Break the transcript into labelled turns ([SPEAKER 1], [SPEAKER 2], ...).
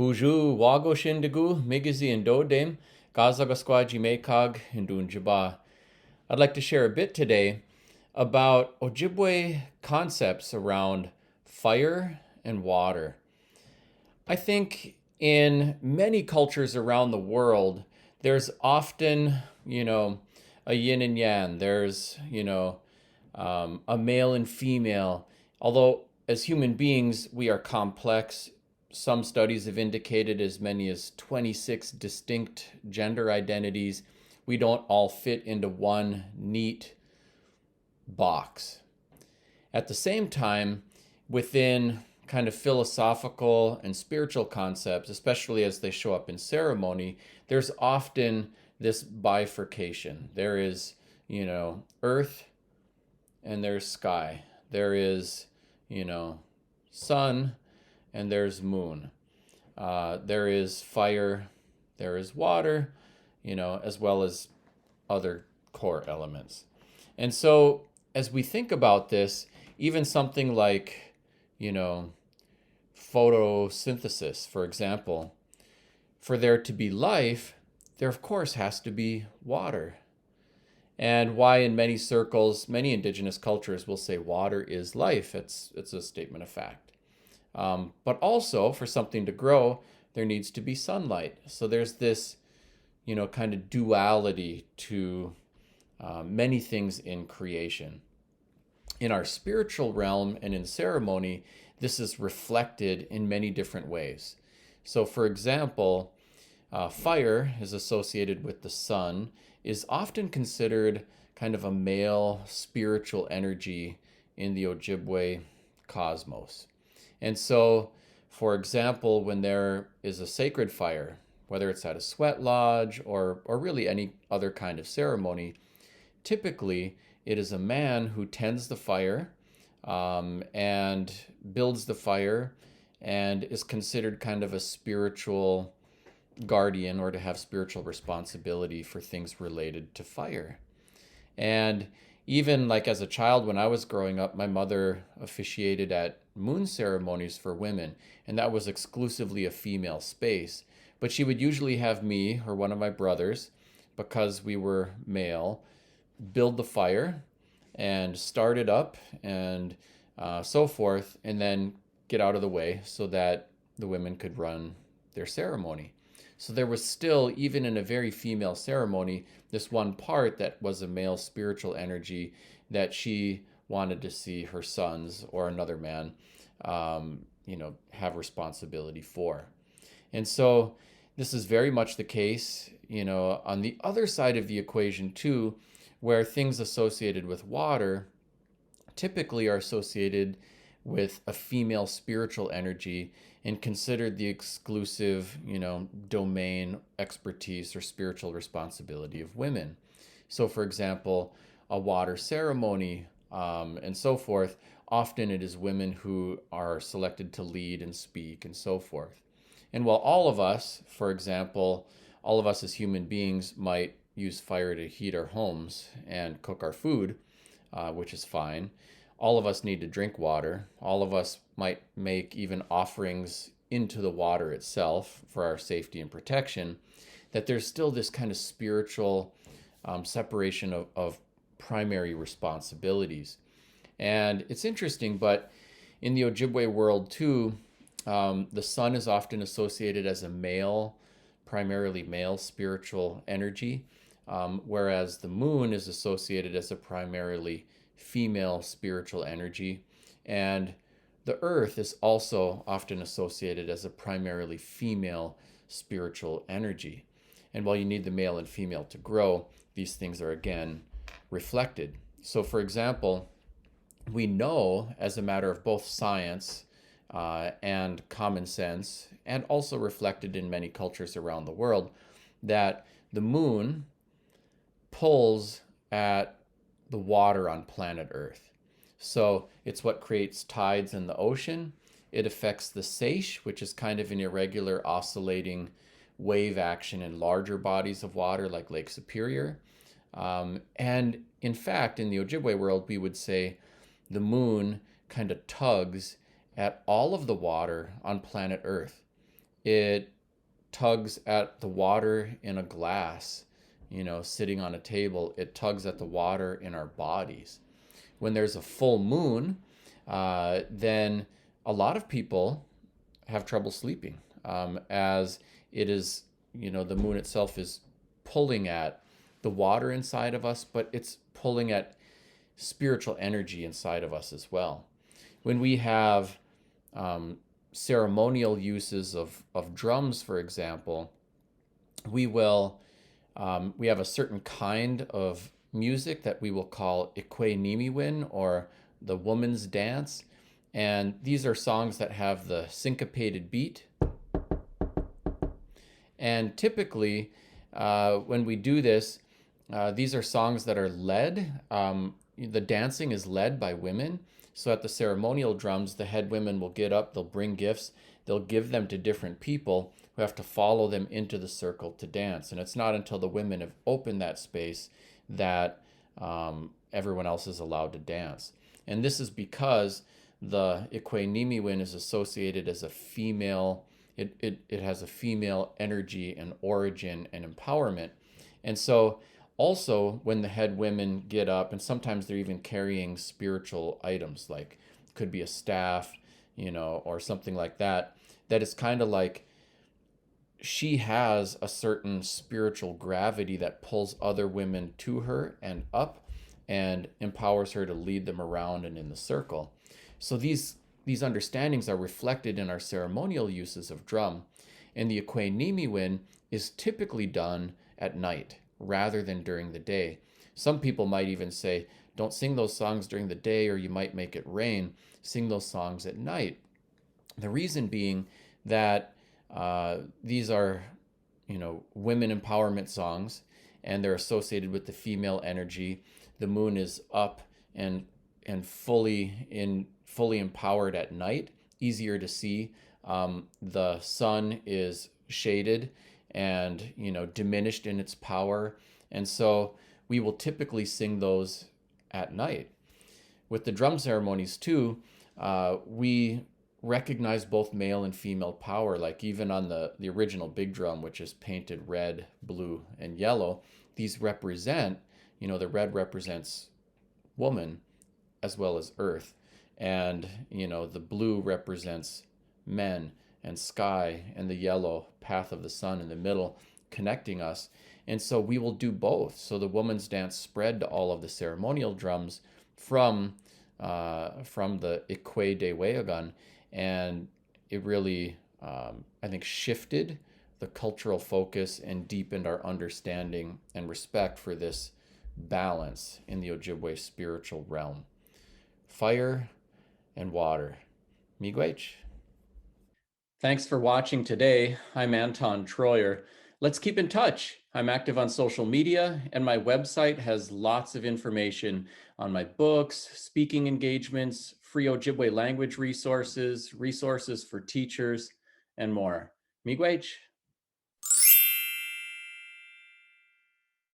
[SPEAKER 1] Buju wago shindigu migizi and dodem gazagaskwaji mekag hindun jaba. I'd like to share a bit today about Ojibwe concepts around fire and water. I think in many cultures around the world, there's often, a yin and yang. There's, a male and female. Although as human beings, we are complex. Some studies have indicated as many as 26 distinct gender identities. We don't all fit into one neat box. At the same time, within kind of philosophical and spiritual concepts, especially as they show up in ceremony, there's often this bifurcation. There is, earth and there's sky. There is, sun and there's moon. There is fire, there is water, as well as other core elements. And so as we think about this, even something like, photosynthesis, for example, for there to be life, there of course has to be water. And why in many circles, many indigenous cultures will say water is life. It's a statement of fact. But also for something to grow, there needs to be sunlight. So there's this, kind of duality to many things in creation. In our spiritual realm and in ceremony, this is reflected in many different ways. So for example, fire is associated with the sun, is often considered kind of a male spiritual energy in the Ojibwe cosmos. And so, for example, when there is a sacred fire, whether it's at a sweat lodge or really any other kind of ceremony, typically it is a man who tends the fire and builds the fire and is considered kind of a spiritual guardian or to have spiritual responsibility for things related to fire. And even like as a child, when I was growing up, my mother officiated at moon ceremonies for women, and that was exclusively a female space. But she would usually have me or one of my brothers, because we were male, build the fire and start it up and so forth, and then get out of the way so that the women could run their ceremony. So there was still, even in a very female ceremony, this one part that was a male spiritual energy that she wanted to see her sons or another man, have responsibility for. And so this is very much the case, on the other side of the equation too, where things associated with water typically are associated with a female spiritual energy and considered the exclusive, domain, expertise, or spiritual responsibility of women. So, for example, a water ceremony and so forth, often it is women who are selected to lead and speak and so forth. And while all of us, for example, all of us as human beings might use fire to heat our homes and cook our food, which is fine. All of us need to drink water. All of us might make even offerings into the water itself for our safety and protection, that there's still this kind of spiritual separation of primary responsibilities. And it's interesting, but in the Ojibwe world too, the sun is often associated as a male, primarily male spiritual energy, whereas the moon is associated as a primarily female spiritual energy. And the earth is also often associated as a primarily female spiritual energy. And while you need the male and female to grow, these things are again reflected. So for example, we know as a matter of both science and common sense, and also reflected in many cultures around the world, that the moon pulls at the water on planet Earth. So it's what creates tides in the ocean. It affects the seiche, which is kind of an irregular oscillating wave action in larger bodies of water like Lake Superior. And in fact, in the Ojibwe world, we would say the moon kind of tugs at all of the water on planet Earth. it tugs at the water in a glass, sitting on a table. It tugs at the water in our bodies. When there's a full moon, then a lot of people have trouble sleeping, as it is, the moon itself is pulling at the water inside of us, but it's pulling at spiritual energy inside of us as well. When we have ceremonial uses of drums, for example, we will we have a certain kind of music that we will call Equanimiwin, or the woman's dance. And these are songs that have the syncopated beat. And typically, when we do this, these are songs that are led. The dancing is led by women. So at the ceremonial drums, the head women will get up, they'll bring gifts, they'll give them to different people who have to follow them into the circle to dance. And it's not until the women have opened that space that everyone else is allowed to dance. And this is because the Equanimiwin is associated as a female, it has a female energy and origin and empowerment. And so also when the head women get up, and sometimes they're even carrying spiritual items, like could be a staff, or something like that, that it's kind of like she has a certain spiritual gravity that pulls other women to her and up and empowers her to lead them around and in the circle. So these understandings are reflected in our ceremonial uses of drum. And the Equanimiwin is typically done at night rather than during the day. Some people might even say, don't sing those songs during the day or you might make it rain. Sing those songs at night. The reason being that these are, women empowerment songs, and they're associated with the female energy. The moon is up and fully empowered at night, easier to see. The sun is shaded and diminished in its power, and so we will typically sing those at night. With the drum ceremonies too, we recognize both male and female power. Like even on the original big drum, which is painted red, blue, and yellow, these represent, the red represents woman as well as earth, and the blue represents men and sky, and the yellow path of the sun in the middle connecting us. And so we will do both. So the woman's dance spread to all of the ceremonial drums from the Ikwe de Weogun, and it really, I think, shifted the cultural focus and deepened our understanding and respect for this balance in the Ojibwe spiritual realm. Fire and water. Miigwech. Thanks for watching today. I'm Anton Treuer. Let's keep in touch. I'm active on social media, and my website has lots of information on my books, speaking engagements, free Ojibwe language resources, resources for teachers, and more. Miigwech.